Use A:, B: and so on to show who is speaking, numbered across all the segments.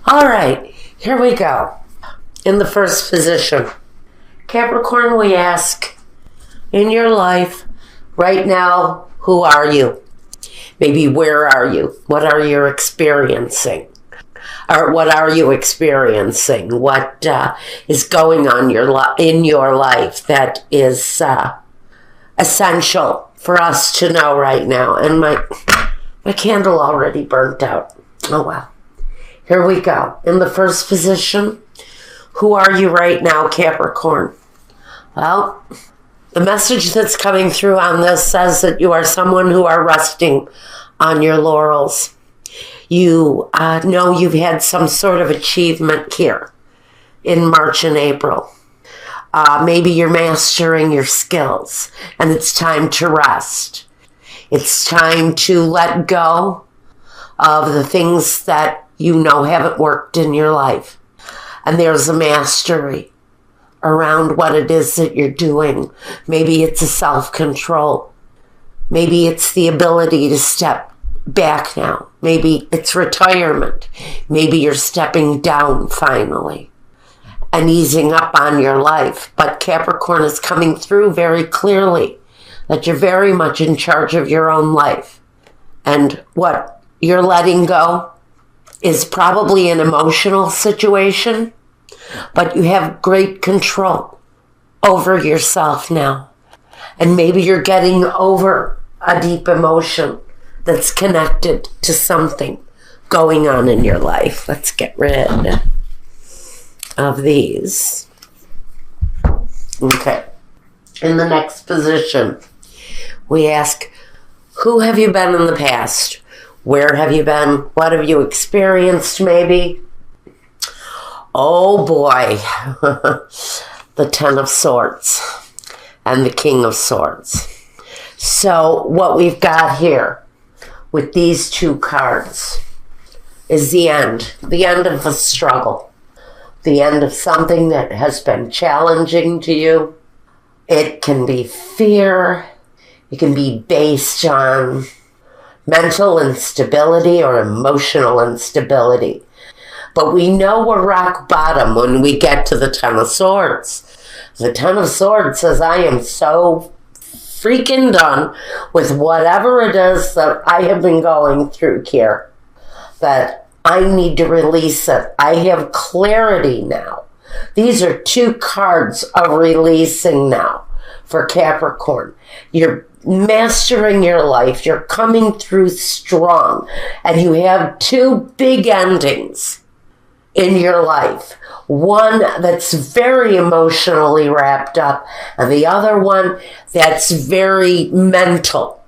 A: All right, here we go. In the first position, Capricorn, we ask, in your life right now, who are you? Maybe where are you? What are you experiencing? Or what are you experiencing? What is going on in your life that is essential for us to know right now? And my candle already burnt out. Oh, well. Here we go. In the first position, who are you right now, Capricorn? Well, the message that's coming through on this says that you are someone who are resting on your laurels. You know you've had some sort of achievement here in March and April. Maybe you're mastering your skills and it's time to rest. It's time to let go of the things that you know haven't worked in your life. And there's a mastery around what it is that you're doing. Maybe it's a self-control. Maybe it's the ability to step back now. Maybe it's retirement. Maybe you're stepping down finally and easing up on your life. But Capricorn is coming through very clearly that you're very much in charge of your own life. And what you're letting go is probably an emotional situation, but you have great control over yourself now. And maybe you're getting over a deep emotion that's connected to something going on in your life. Let's get rid of these. Okay. In the next position, we ask, who have you been in the past? Where have you been? What have you experienced, maybe? Oh, boy. The Ten of Swords and the King of Swords. So what we've got here with these two cards is the end of a struggle, the end of something that has been challenging to you. It can be fear. It can be based on mental instability or emotional instability. But we know we're rock bottom when we get to the Ten of Swords. The Ten of Swords says, I am so freaking done with whatever it is that I have been going through here, that I need to release it. I have clarity now. These are two cards of releasing now for Capricorn. You're mastering your life. You're coming through strong. And you have two big endings in your life. One that's very emotionally wrapped up, and the other one that's very mental,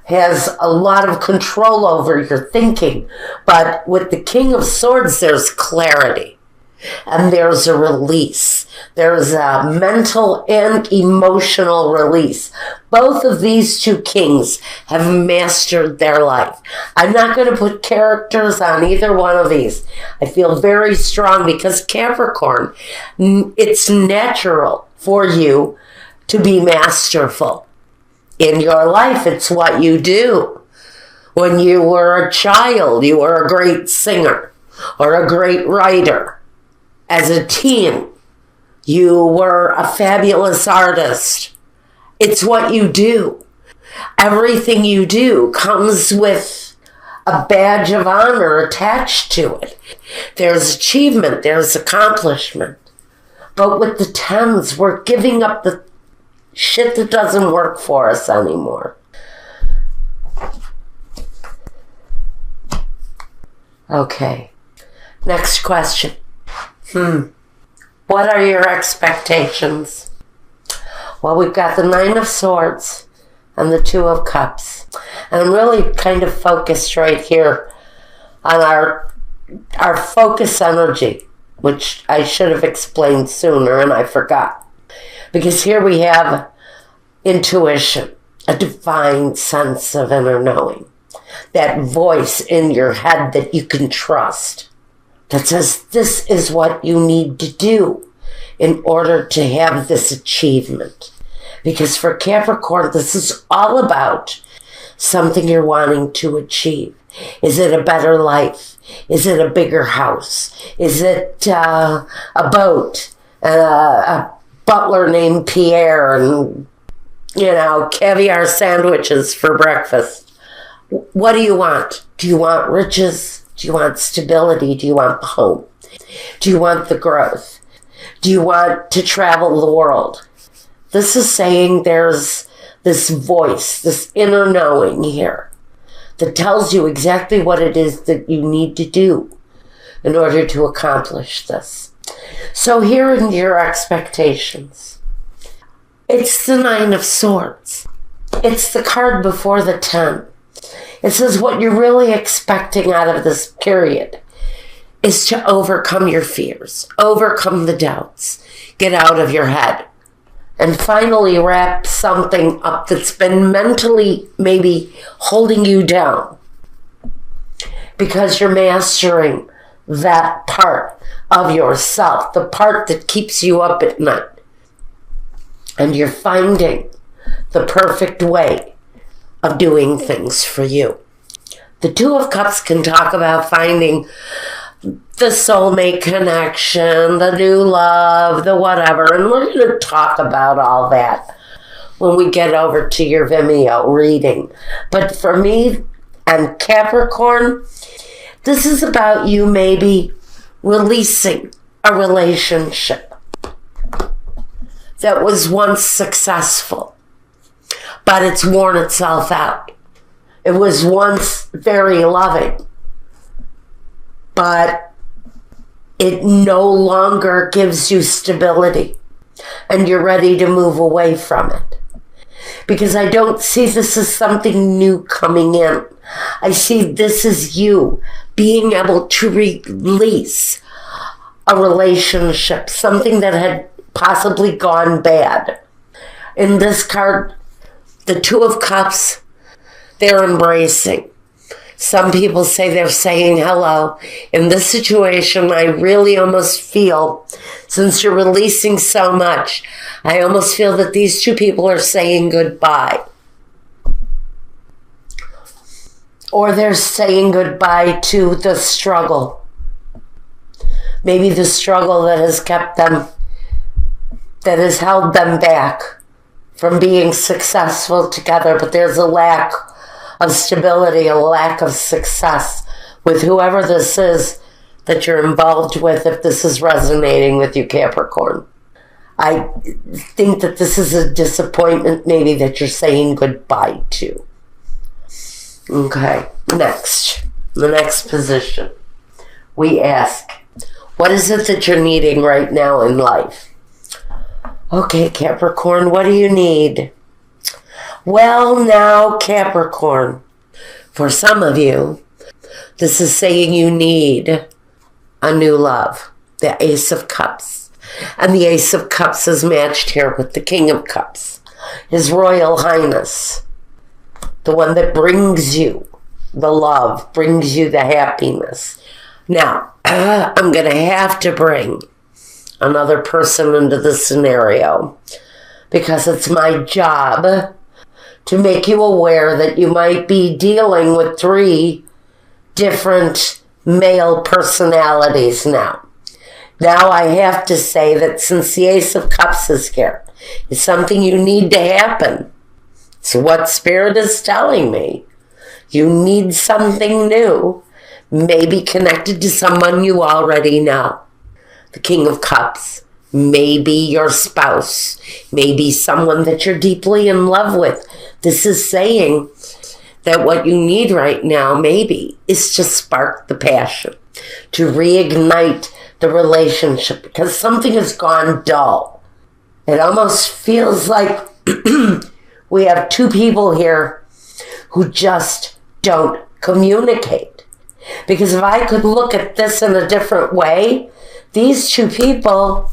A: has a lot of control over your thinking. But with the King of Swords, there's clarity. And there's a release. There's a mental and emotional release. Both of these two kings have mastered their life. I'm not going to put characters on either one of these. I feel very strong because Capricorn, it's natural for you to be masterful. In your life, it's what you do. When you were a child, you were a great singer or a great writer. As a teen, you were a fabulous artist. It's what you do. Everything you do comes with a badge of honor attached to it. There's achievement, there's accomplishment. But with the tens, we're giving up the shit that doesn't work for us anymore. Okay, next question. What are your expectations? Well, we've got the Nine of Swords and the Two of Cups. And I'm really kind of focused right here on our focus energy, which I should have explained sooner and I forgot. Because here we have intuition, a divine sense of inner knowing. That voice in your head that you can trust. That says, this is what you need to do in order to have this achievement. Because for Capricorn, this is all about something you're wanting to achieve. Is it a better life? Is it a bigger house? Is it a boat? A butler named Pierre and, caviar sandwiches for breakfast? What do you want? Do you want riches? Do you want stability? Do you want the home? Do you want the growth? Do you want to travel the world? This is saying there's this voice, this inner knowing here that tells you exactly what it is that you need to do in order to accomplish this. So here are your expectations. It's the 9 of Swords. It's the card before the 10. It says what you're really expecting out of this period is to overcome your fears, overcome the doubts, get out of your head, and finally wrap something up that's been mentally maybe holding you down because you're mastering that part of yourself, the part that keeps you up at night. And you're finding the perfect way of doing things for you. The 2 of Cups can talk about finding the soulmate connection, the new love, the whatever. And we're going to talk about all that when we get over to your Vimeo reading. But for me and Capricorn, this is about you maybe releasing a relationship that was once successful, but it's worn itself out. It was once very loving, but it no longer gives you stability, and you're ready to move away from it. Because I don't see this as something new coming in. I see this as you being able to release a relationship, something that had possibly gone bad. In this card, the 2 of Cups, they're embracing. Some people say they're saying hello. In this situation, I really almost feel, since you're releasing so much, I almost feel that these 2 people are saying goodbye. Or they're saying goodbye to the struggle. Maybe the struggle that has kept them, that has held them back from being successful together. But there's a lack of stability, a lack of success with whoever this is that you're involved with, if this is resonating with you, Capricorn. I think that this is a disappointment maybe that you're saying goodbye to. Okay, next. The next position. We ask, what is it that you're needing right now in life? Okay, Capricorn, what do you need? Well, now, Capricorn, for some of you, this is saying you need a new love, the Ace of Cups. And the Ace of Cups is matched here with the King of Cups, His Royal Highness, the one that brings you the love, brings you the happiness. Now, I'm going to have to bring another person into the scenario because it's my job to make you aware that you might be dealing with 3 different male personalities now. Now I have to say that since the Ace of Cups is here, it's something you need to happen. It's what Spirit is telling me. You need something new, maybe connected to someone you already know. The King of Cups, maybe your spouse, maybe someone that you're deeply in love with. This is saying that what you need right now, maybe, is to spark the passion, to reignite the relationship, because something has gone dull. It almost feels like we have 2 people here who just don't communicate. Because if I could look at this in a different way, these 2 people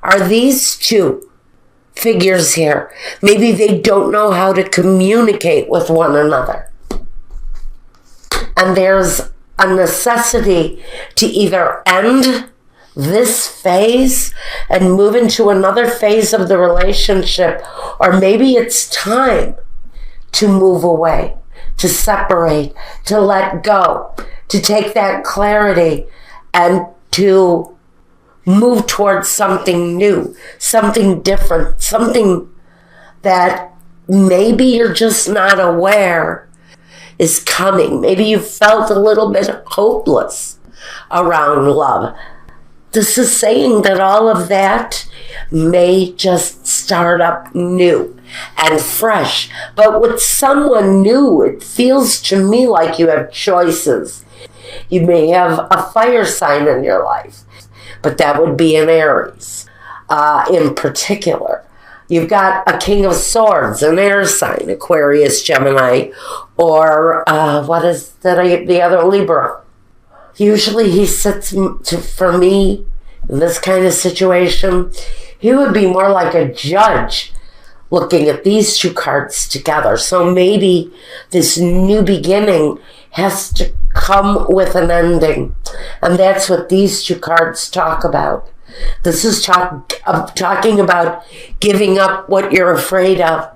A: are these 2 figures here. Maybe they don't know how to communicate with one another. And there's a necessity to either end this phase and move into another phase of the relationship, or maybe it's time to move away, to separate, to let go. to take that clarity and to move towards something new, something different, something that maybe you're just not aware is coming. Maybe you felt a little bit hopeless around love. This is saying that all of that may just start up new and fresh. But with someone new, it feels to me like you have choices. You may have a fire sign in your life, but that would be an Aries in particular. You've got a King of Swords, an air sign, Aquarius, Gemini, or what is the other, Libra. Usually he sits, for me, in this kind of situation, he would be more like a judge looking at these two cards together. So maybe this new beginning has to come with an ending. And that's what these two cards talk about. This is talking about giving up what you're afraid of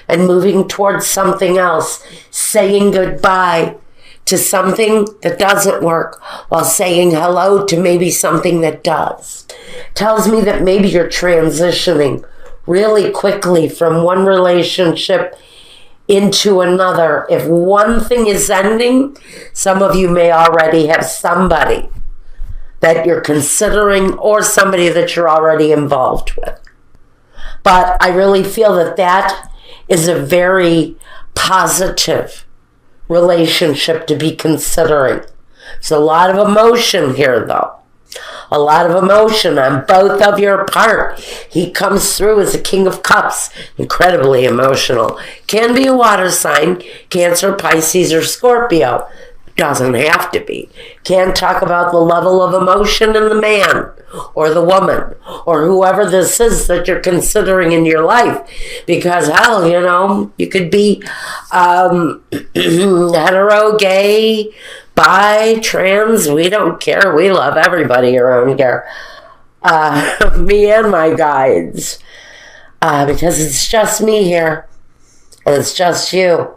A: and moving towards something else, saying goodbye to something that doesn't work while saying hello to maybe something that does. Tells me that maybe you're transitioning really quickly from one relationship into another. If one thing is ending, some of you may already have somebody that you're considering or somebody that you're already involved with. But I really feel that that is a very positive relationship to be considering. There's a lot of emotion here, though. A lot of emotion on both of your part. He comes through as a King of Cups, incredibly emotional. Can be a water sign, Cancer, Pisces, or Scorpio. Doesn't have to be. Can talk about the level of emotion in the man or the woman or whoever this is that you're considering in your life. Because, hell, you know, you could be hetero, gay, bi, trans. We don't care. We love everybody around here. Me and my guides. Because it's just me here. And it's just you.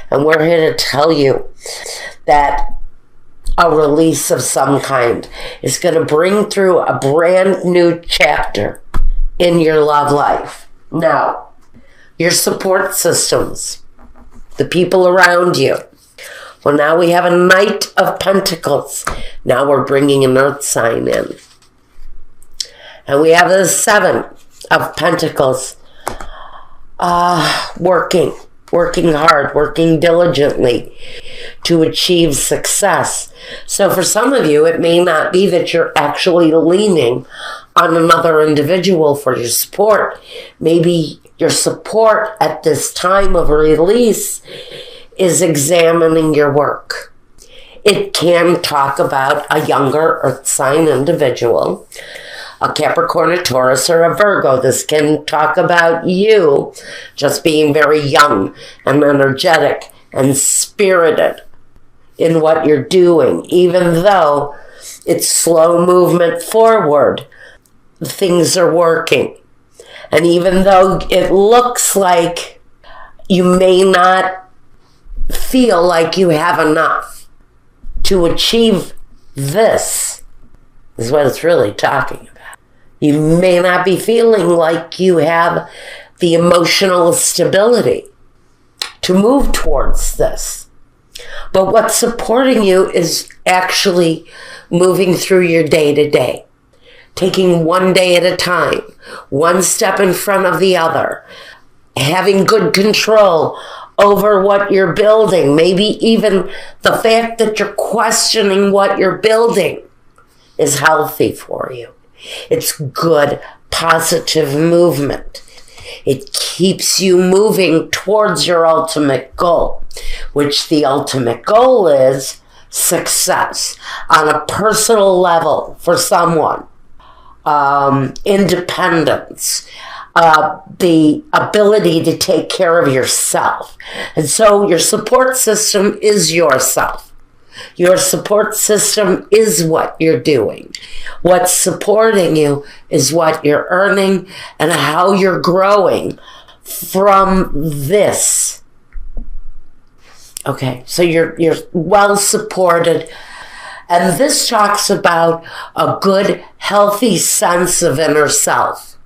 A: And we're here to tell you that a release of some kind is going to bring through a brand new chapter in your love life. Now, your support systems, the people around you. Well, now we have a Knight of Pentacles. Now we're bringing an Earth sign in. And we have the Seven of Pentacles. Working hard, working diligently to achieve success. So for some of you, it may not be that you're actually leaning on another individual for your support. Maybe your support at this time of release is examining your work. It can talk about a younger Earth sign individual, a Capricorn, a Taurus, or a Virgo. This can talk about you just being very young and energetic and spirited in what you're doing. Even though it's slow movement forward, things are working. And even though it looks like you may not feel like you have enough to achieve this, is what it's really talking about. You may not be feeling like you have the emotional stability to move towards this. But what's supporting you is actually moving through your day-to-day, taking one day at a time, one step in front of the other, having good control over what you're building. Maybe even the fact that you're questioning what you're building is healthy for you. It's good, positive movement. It keeps you moving towards your ultimate goal, which the ultimate goal is success on a personal level for someone. Independence, the ability to take care of yourself. And so your support system is yourself. Your support system is what you're doing. What's supporting you is what you're earning and how you're growing from this. Okay, so you're well supported. And this talks about a good, healthy sense of inner self.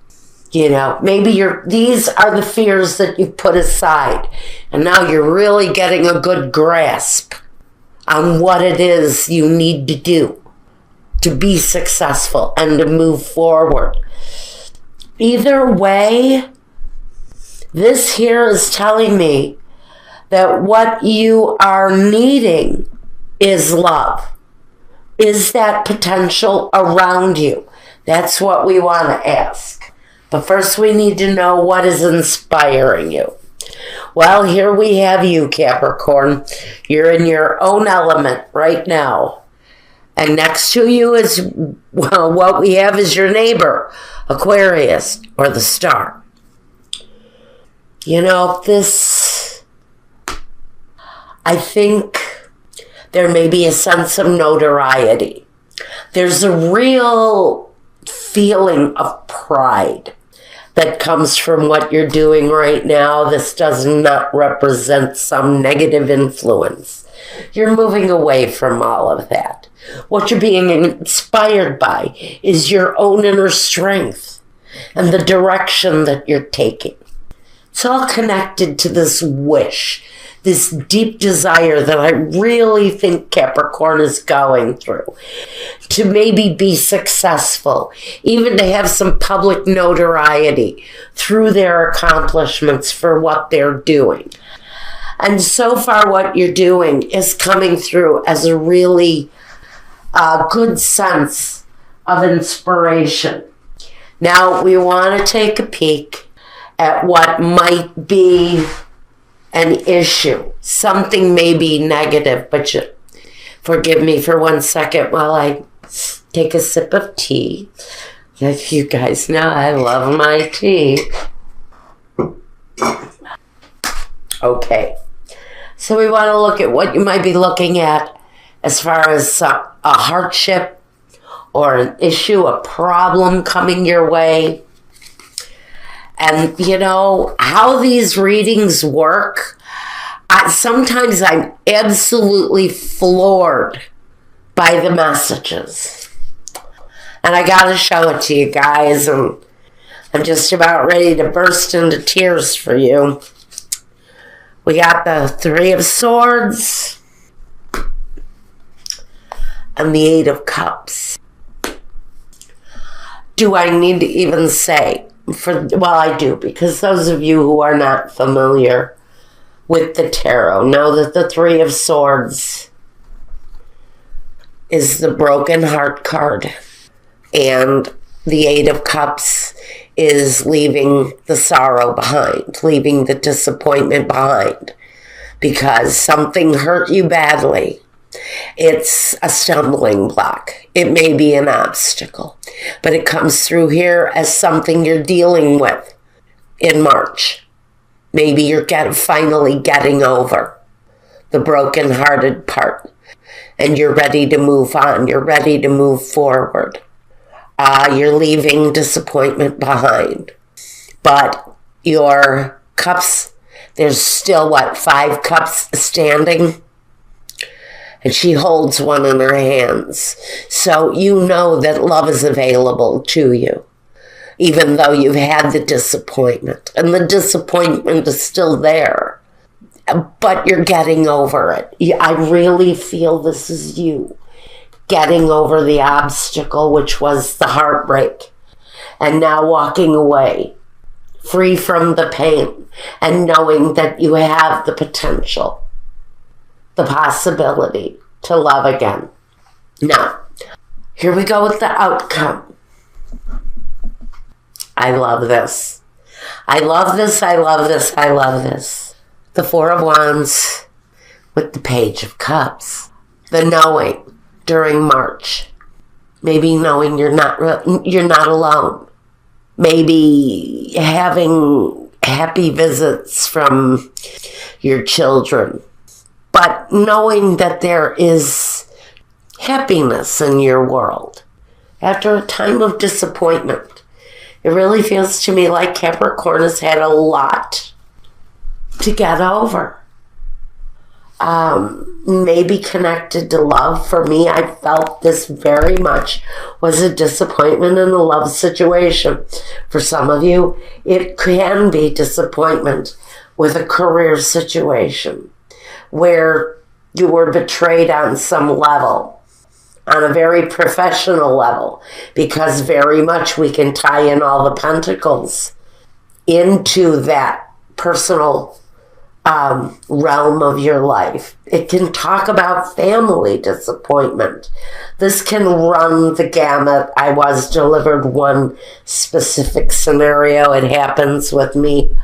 A: You know, maybe these are the fears that you've put aside. And now you're really getting a good grasp on what it is you need to do to be successful and to move forward. Either way, this here is telling me that what you are needing is love. Is that potential around you? That's what we want to ask. But first we need to know what is inspiring you. Well, here we have you, Capricorn. You're in your own element right now. And next to you is, well, what we have is your neighbor, Aquarius, or the star. You know, I think there may be a sense of notoriety. There's a real feeling of pride that comes from what you're doing right now. This does not represent some negative influence. You're moving away from all of that. What you're being inspired by is your own inner strength and the direction that you're taking. It's all connected to this wish, this deep desire that I really think Capricorn is going through. To maybe be successful, even to have some public notoriety through their accomplishments for what they're doing. And so far what you're doing is coming through as a really good sense of inspiration. Now we want to take a peek at what might be an issue. Something may be negative, but forgive me for 1 second while I take a sip of tea. As you guys know, I love my tea. Okay. So we want to look at what you might be looking at as far as a hardship or an issue, a problem coming your way. And, you know, how these readings work, sometimes I'm absolutely floored by the messages. And I got to show it to you guys, and I'm just about ready to burst into tears for you. We got the Three of Swords and the Eight of Cups. Do I need to even say? Well, I do, because those of you who are not familiar with the tarot know that the Three of Swords is the broken heart card, and the Eight of Cups is leaving the sorrow behind, leaving the disappointment behind, because something hurt you badly. It's a stumbling block. It may be an obstacle, but it comes through here as something you're dealing with in March. Maybe you're finally getting over the broken-hearted part, and you're ready to move on. You're ready to move forward. You're leaving disappointment behind. But your cups, there's still, 5 cups standing? And she holds one in her hands. So you know that love is available to you, even though you've had the disappointment. And the disappointment is still there, but you're getting over it. I really feel this is you getting over the obstacle, which was the heartbreak, and now walking away, free from the pain, and knowing that you have the potential, the possibility to love again. Now, here we go with the outcome. I love this. I love this, I love this, I love this. The Four of Wands with the Page of Cups. The knowing during March. Maybe knowing you're not alone. Maybe having happy visits from your children. But knowing that there is happiness in your world. After a time of disappointment, it really feels to me like Capricorn has had a lot to get over. maybe connected to love. For me, I felt this very much was a disappointment in a love situation. For some of you, it can be disappointment with a career situation where you were betrayed on some level, on a very professional level, because very much we can tie in all the pentacles into that personal realm of your life. It can talk about family disappointment. This can run the gamut. I was delivered one specific scenario. It happens with me.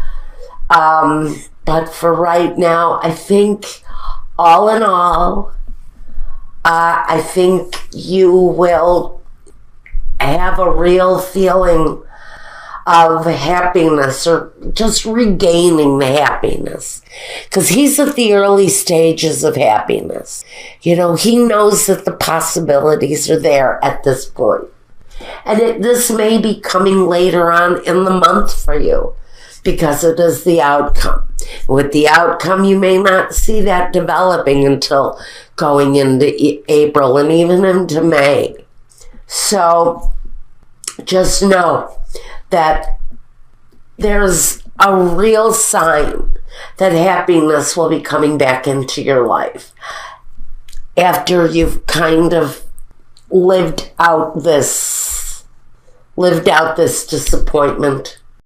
A: But for right now, I think all in all, I think you will have a real feeling of happiness, or just regaining the happiness, because he's at the early stages of happiness. You know, he knows that the possibilities are there at this point, and this may be coming later on in the month for you, because it is the outcome. With the outcome, you may not see that developing until going into April and even into May. So just know that there's a real sign that happiness will be coming back into your life after you've kind of lived out this disappointment